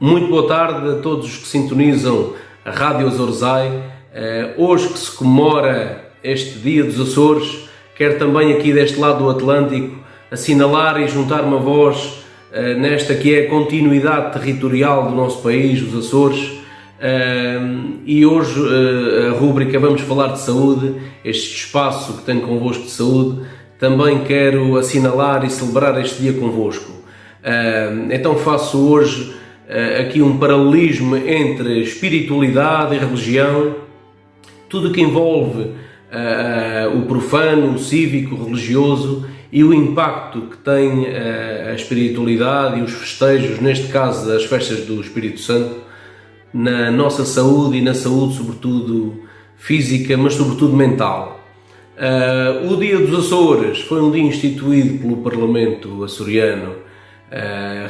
Muito boa tarde a todos os que sintonizam a Rádio Azorzai. Hoje que se comemora este Dia dos Açores, quero também aqui deste lado do Atlântico assinalar e juntar uma voz nesta que é a continuidade territorial do nosso país, os Açores. E hoje a rúbrica Vamos Falar de Saúde, este espaço que tenho convosco de saúde, também quero assinalar e celebrar este dia convosco. Então faço hoje aqui um paralelismo entre espiritualidade e religião, tudo que envolve o profano, o cívico, o religioso e o impacto que tem a espiritualidade e os festejos, neste caso das festas do Espírito Santo, na nossa saúde e na saúde sobretudo física, mas sobretudo mental. O Dia dos Açores foi um dia instituído pelo Parlamento açoriano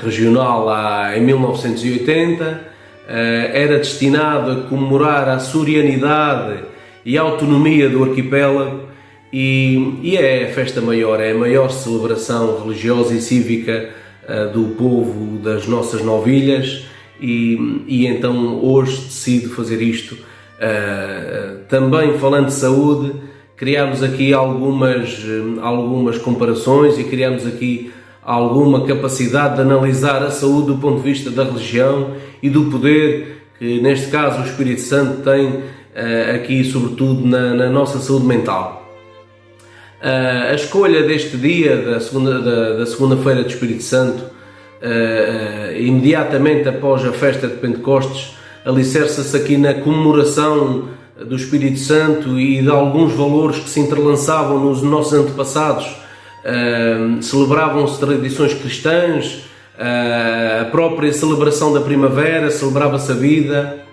regional em 1980, era destinado a comemorar a açorianidade e a autonomia do arquipélago e é a festa maior, é a maior celebração religiosa e cívica do povo das nossas nove ilhas e então hoje decido fazer isto. Também falando de saúde, criámos aqui algumas comparações e criámos aqui alguma capacidade de analisar a saúde do ponto de vista da religião e do poder que, neste caso, o Espírito Santo tem aqui, sobretudo, na nossa saúde mental. A escolha deste dia, da segunda-feira do Espírito Santo, imediatamente após a festa de Pentecostes, alicerça-se aqui na comemoração do Espírito Santo e de alguns valores que se entrelaçavam nos nossos antepassados. Celebravam-se tradições cristãs, a própria celebração da primavera, celebrava-se a vida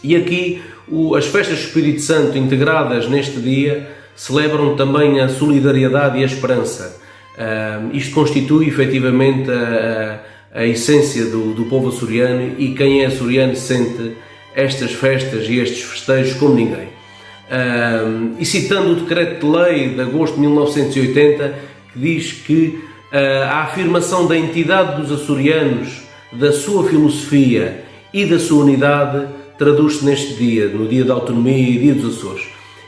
e aqui as festas do Espírito Santo integradas neste dia celebram também a solidariedade e a esperança. Isto constitui efetivamente a essência do povo açoriano e quem é açoriano sente estas festas e estes festejos como ninguém. E citando o decreto de lei de agosto de 1980, que diz que a afirmação da entidade dos açorianos, da sua filosofia e da sua unidade traduz-se neste dia, no Dia da Autonomia e Dia dos Açores.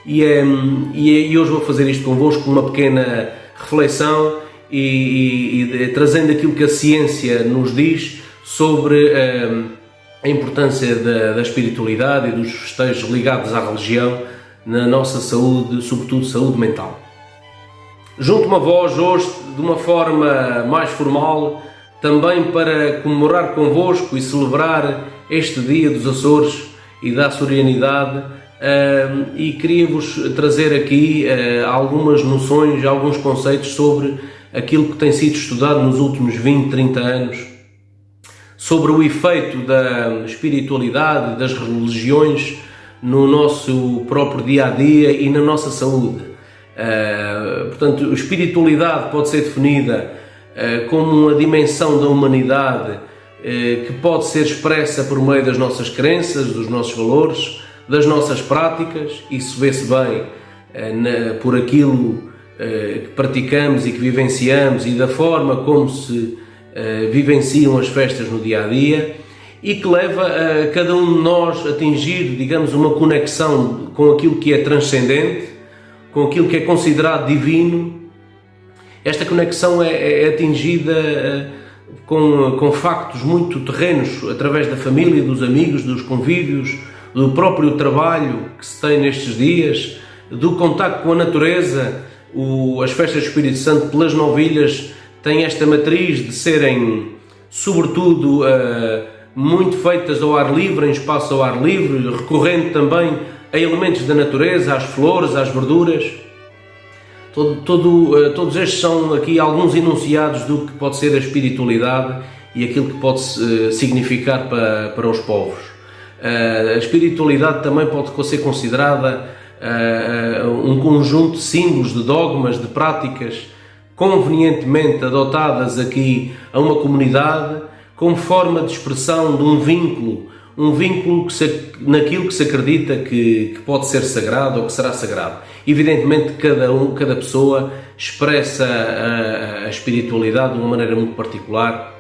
E hoje vou fazer isto convosco com uma pequena reflexão e trazendo aquilo que a ciência nos diz sobre a importância da espiritualidade e dos festejos ligados à religião na nossa saúde, sobretudo saúde mental. Junto-me a vós hoje de uma forma mais formal, também para comemorar convosco e celebrar este Dia dos Açores e da açorianidade, e queria-vos trazer aqui algumas noções, alguns conceitos sobre aquilo que tem sido estudado nos últimos 20, 30 anos, sobre o efeito da espiritualidade, das religiões no nosso próprio dia-a-dia e na nossa saúde. Portanto, a espiritualidade pode ser definida como uma dimensão da humanidade que pode ser expressa por meio das nossas crenças, dos nossos valores, das nossas práticas. Isso vê-se bem por aquilo que praticamos e que vivenciamos e da forma como se vivenciam as festas no dia-a-dia e que leva a cada um de nós a atingir, digamos, uma conexão com aquilo que é transcendente, com aquilo que é considerado divino. Esta conexão é atingida com factos muito terrenos, através da família, dos amigos, dos convívios, do próprio trabalho que se tem nestes dias, do contacto com a natureza. As festas do Espírito Santo pelas nove ilhas têm esta matriz de serem, sobretudo, muito feitas ao ar livre, em espaço ao ar livre, recorrendo também a elementos da natureza, às flores, às verduras. Todos estes são aqui alguns enunciados do que pode ser a espiritualidade e aquilo que pode significar para os povos. A espiritualidade também pode ser considerada um conjunto de símbolos, de dogmas, de práticas convenientemente adotadas aqui a uma comunidade como forma de expressão de um vínculo naquilo que se acredita que pode ser sagrado ou que será sagrado. Evidentemente, cada pessoa expressa a espiritualidade de uma maneira muito particular.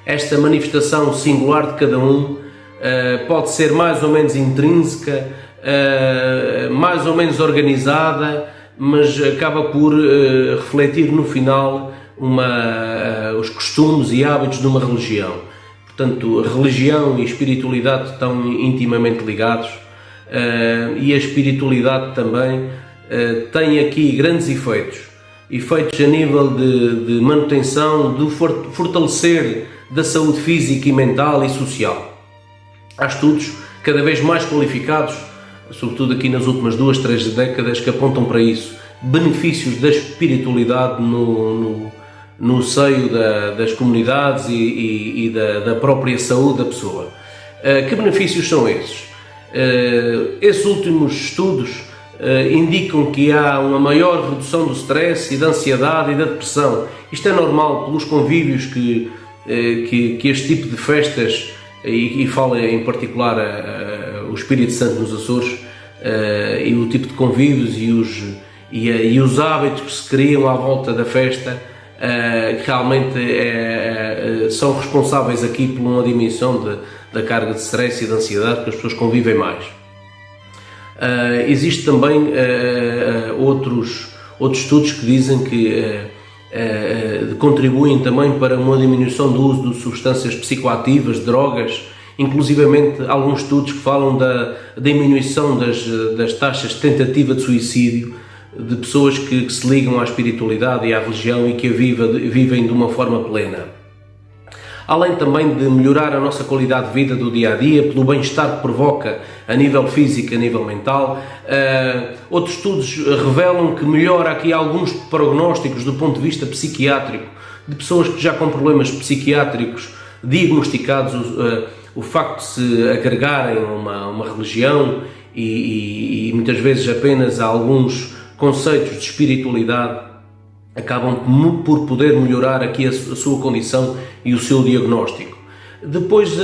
esta manifestação singular de cada um pode ser mais ou menos intrínseca, mais ou menos organizada, mas acaba por refletir no final os costumes e hábitos de uma religião. Portanto, religião e espiritualidade estão intimamente ligados, e a espiritualidade também tem aqui grandes efeitos a nível de manutenção, de fortalecer da saúde física e mental e social. Há estudos cada vez mais qualificados, sobretudo aqui nas últimas 2-3 décadas, que apontam para isso, benefícios da espiritualidade no seio das comunidades e da própria saúde da pessoa. Que benefícios são esses? Esses últimos estudos indicam que há uma maior redução do stress e da ansiedade e da depressão. Isto é normal pelos convívios que este tipo de festas, e fala em particular o Espírito Santo nos Açores, e o tipo de convívios e os hábitos que se criam à volta da festa, que realmente são responsáveis aqui por uma diminuição da carga de stress e de ansiedade, que as pessoas convivem mais. Existem também outros estudos que dizem que contribuem também para uma diminuição do uso de substâncias psicoativas, drogas, inclusivamente alguns estudos que falam da diminuição das taxas de tentativa de suicídio de pessoas que se ligam à espiritualidade e à religião e que a vivem de uma forma plena. Além também de melhorar a nossa qualidade de vida do dia a dia, pelo bem-estar que provoca a nível físico e a nível mental. Outros estudos revelam que melhora aqui alguns prognósticos do ponto de vista psiquiátrico, de pessoas que já com problemas psiquiátricos diagnosticados, o facto de se agregarem a uma religião e muitas vezes apenas a alguns conceitos de espiritualidade, acabam por poder melhorar aqui a sua condição e o seu diagnóstico. Depois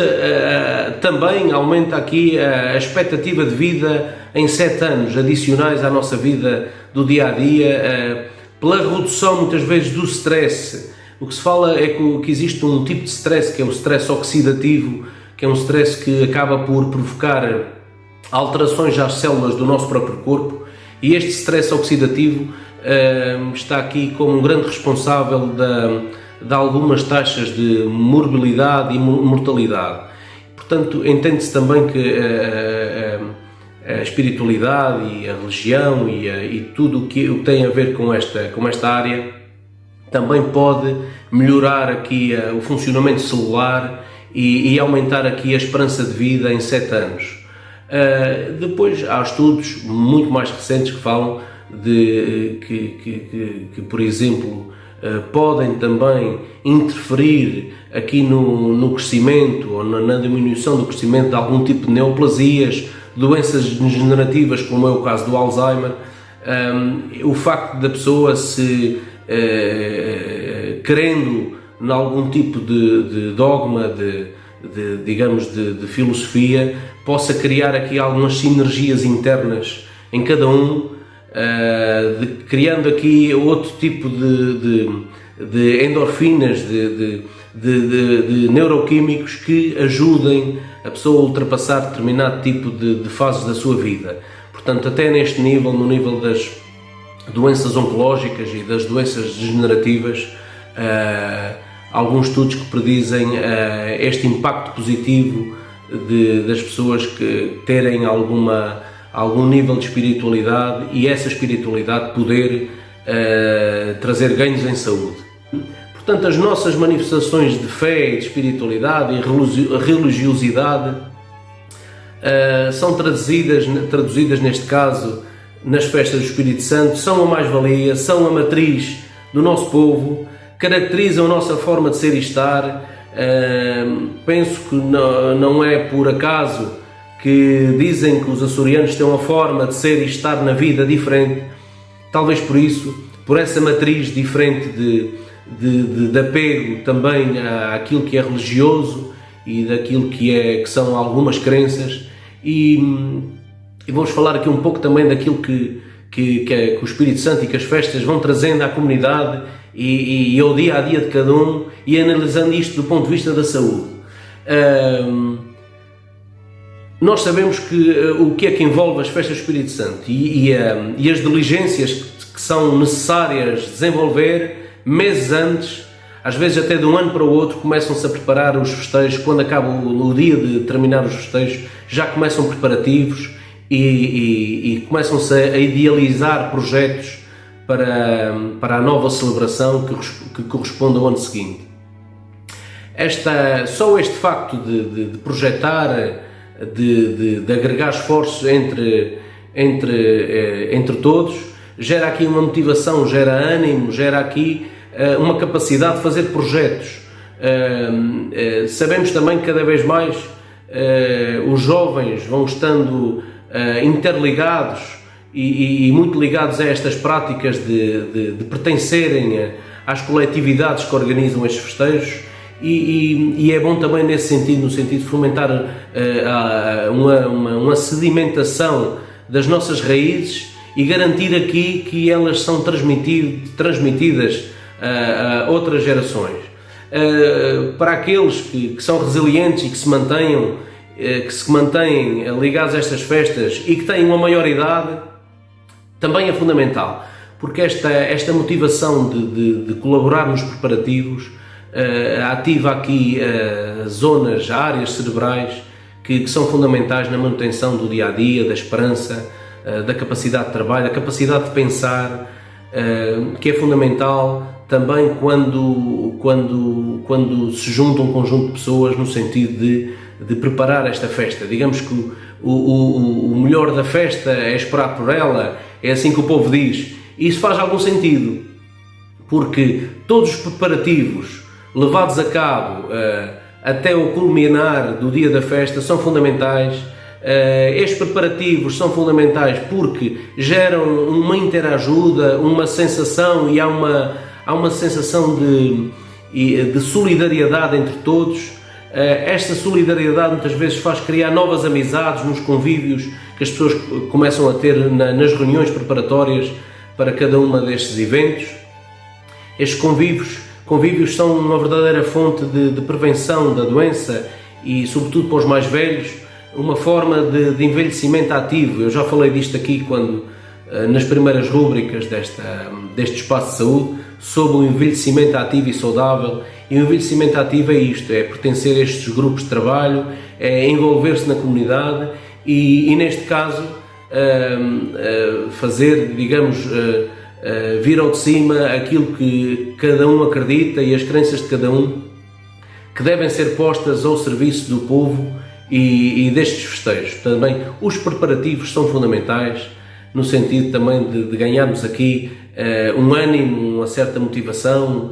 também aumenta aqui a expectativa de vida em 7 anos adicionais à nossa vida do dia-a-dia, pela redução muitas vezes do stress. O que se fala é que existe um tipo de stress que é o stress oxidativo, que é um stress que acaba por provocar alterações às células do nosso próprio corpo, e este stress oxidativo está aqui como um grande responsável de algumas taxas de morbilidade e mortalidade. Portanto, entende-se também que a espiritualidade e a religião e tudo o que tem a ver com esta área também pode melhorar aqui o funcionamento celular e aumentar aqui a esperança de vida em 7 anos. Depois há estudos muito mais recentes que falam que por exemplo, podem também interferir aqui no crescimento ou na diminuição do crescimento de algum tipo de neoplasias, doenças degenerativas, como é o caso do Alzheimer. O facto da pessoa se querendo em algum tipo de dogma, digamos de filosofia, possa criar aqui algumas sinergias internas em cada um, criando aqui outro tipo de endorfinas, de neuroquímicos que ajudem a pessoa a ultrapassar determinado tipo de fases da sua vida. Portanto, até neste nível, no nível das doenças oncológicas e das doenças degenerativas, alguns estudos que predizem este impacto positivo das pessoas que terem algum nível de espiritualidade e essa espiritualidade poder trazer ganhos em saúde. Portanto, as nossas manifestações de fé, de espiritualidade e religiosidade são traduzidas neste caso nas festas do Espírito Santo, são a mais-valia, são a matriz do nosso povo, caracterizam a nossa forma de ser e estar. Penso que não é por acaso que dizem que os açorianos têm uma forma de ser e estar na vida diferente. Talvez por isso, por essa matriz diferente de apego também àquilo que é religioso e daquilo que são algumas crenças, e vamos falar aqui um pouco também daquilo que que o Espírito Santo e que as festas vão trazendo à comunidade e ao dia a dia de cada um, e analisando isto do ponto de vista da saúde. Nós sabemos o que é que envolve as festas do Espírito Santo e as diligências que são necessárias desenvolver meses antes, às vezes até de um ano para o outro, começam-se a preparar os festejos. Quando acaba o dia de terminar os festejos, já começam preparativos e começam-se a idealizar projetos para a nova celebração que corresponde ao ano seguinte. Só este facto de projetar, de agregar esforços entre todos, gera aqui uma motivação, gera ânimo, gera aqui uma capacidade de fazer projetos. Sabemos também que cada vez mais os jovens vão estando interligados e muito ligados a estas práticas de pertencerem às coletividades que organizam estes festejos, e é bom também nesse sentido, no sentido de fomentar uma sedimentação das nossas raízes e garantir aqui que elas são transmitidas a outras gerações. Para aqueles que são resilientes e que se mantêm ligados a estas festas e que têm uma maior idade, também é fundamental, porque esta motivação de colaborar nos preparativos ativa aqui áreas cerebrais que são fundamentais na manutenção do dia a dia, da esperança, da capacidade de trabalho, da capacidade de pensar, que é fundamental também quando se junta um conjunto de pessoas no sentido de preparar esta festa. Digamos que o melhor da festa é esperar por ela, é assim que o povo diz, e isso faz algum sentido, porque todos os preparativos levados a cabo até o culminar do dia da festa são fundamentais. Estes preparativos são fundamentais porque geram uma interajuda, uma sensação, e há uma sensação de solidariedade entre todos. Esta solidariedade muitas vezes faz criar novas amizades nos convívios que as pessoas começam a ter nas reuniões preparatórias para cada uma destes eventos. Estes convívios são uma verdadeira fonte de prevenção da doença e, sobretudo para os mais velhos, uma forma de envelhecimento ativo. Eu já falei disto aqui nas primeiras rúbricas deste espaço de saúde, sobre o envelhecimento ativo e saudável. E o envelhecimento ativo é isto, é pertencer a estes grupos de trabalho, é envolver-se na comunidade e neste caso, fazer, digamos, vir ao de cima aquilo que cada um acredita e as crenças de cada um, que devem ser postas ao serviço do povo e destes festejos. Também os preparativos são fundamentais, no sentido também de ganharmos aqui um ânimo, uma certa motivação,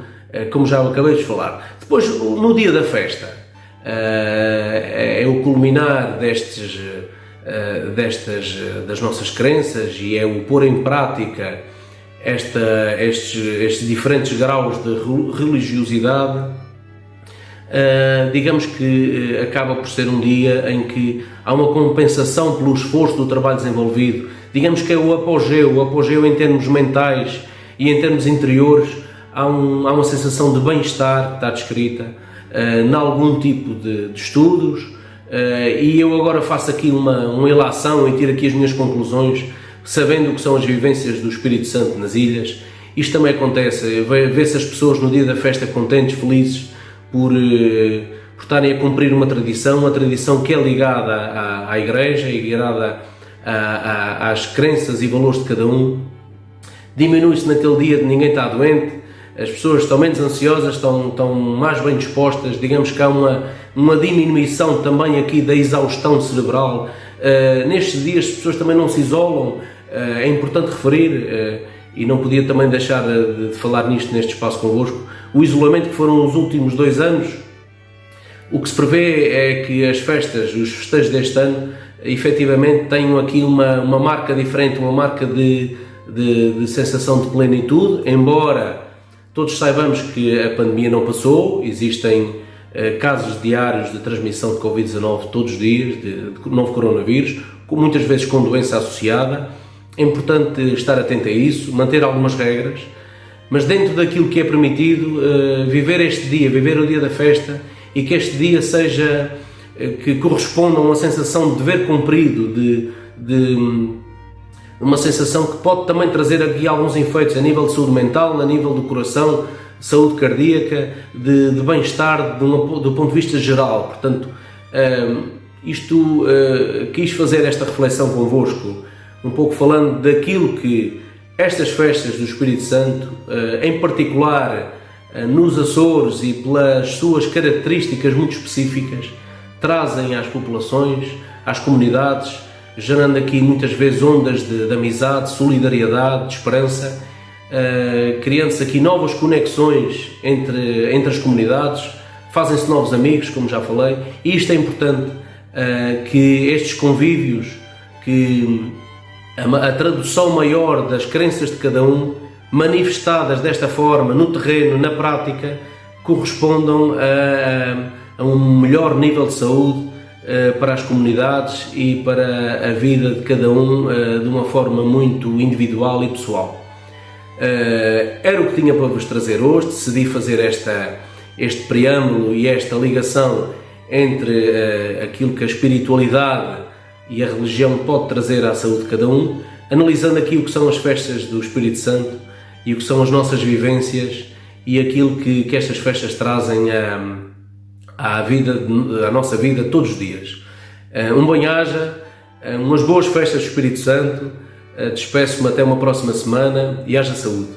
como já acabei de falar. Depois, no dia da festa, é o culminar das nossas crenças e é o pôr em prática estes diferentes graus de religiosidade. Digamos que acaba por ser um dia em que há uma compensação pelo esforço do trabalho desenvolvido. Digamos que é o apogeu em termos mentais e em termos interiores. Há uma sensação de bem-estar que está descrita em algum tipo de estudos, e eu agora faço aqui uma ilação e tiro aqui as minhas conclusões, sabendo o que são as vivências do Espírito Santo nas ilhas. Isto também acontece, vê-se as pessoas no dia da festa contentes, felizes, por estarem a cumprir uma tradição que é ligada à Igreja e ligada às crenças e valores de cada um. Diminui-se naquele dia de ninguém está doente, as pessoas estão menos ansiosas, estão mais bem dispostas. Digamos que há uma diminuição também aqui da exaustão cerebral. Nestes dias as pessoas também não se isolam, é importante referir, e não podia também deixar de falar nisto neste espaço convosco, o isolamento que foram os últimos 2 anos. O que se prevê é que os festejos deste ano, efetivamente tenham aqui uma marca diferente, uma marca de sensação de plenitude, embora todos saibamos que a pandemia não passou, existem casos diários de transmissão de Covid-19 todos os dias, de novo coronavírus, muitas vezes com doença associada, É importante estar atento a isso, manter algumas regras, mas dentro daquilo que é permitido, viver este dia, viver o dia da festa, e que este dia seja, que corresponda a uma sensação de dever cumprido, de uma sensação que pode também trazer aqui alguns efeitos a nível de saúde mental, a nível do coração, saúde cardíaca, de bem-estar do ponto de vista geral. Portanto, quis fazer esta reflexão convosco, um pouco falando daquilo que estas festas do Espírito Santo, em particular nos Açores e pelas suas características muito específicas, trazem às populações, às comunidades, gerando aqui muitas vezes ondas de amizade, solidariedade, de esperança, criando-se aqui novas conexões entre as comunidades, fazem-se novos amigos, como já falei, e isto é importante, que estes convívios, que a tradução maior das crenças de cada um, manifestadas desta forma, no terreno, na prática, correspondam a um melhor nível de saúde para as comunidades e para a vida de cada um de uma forma muito individual e pessoal. Era o que tinha para vos trazer hoje. Decidi fazer este preâmbulo e esta ligação entre aquilo que a espiritualidade e a religião pode trazer à saúde de cada um, analisando aqui o que são as festas do Espírito Santo e o que são as nossas vivências e aquilo que estas festas trazem à nossa vida todos os dias. Um bem-aja, umas boas festas do Espírito Santo, despeço-me até uma próxima semana e haja saúde.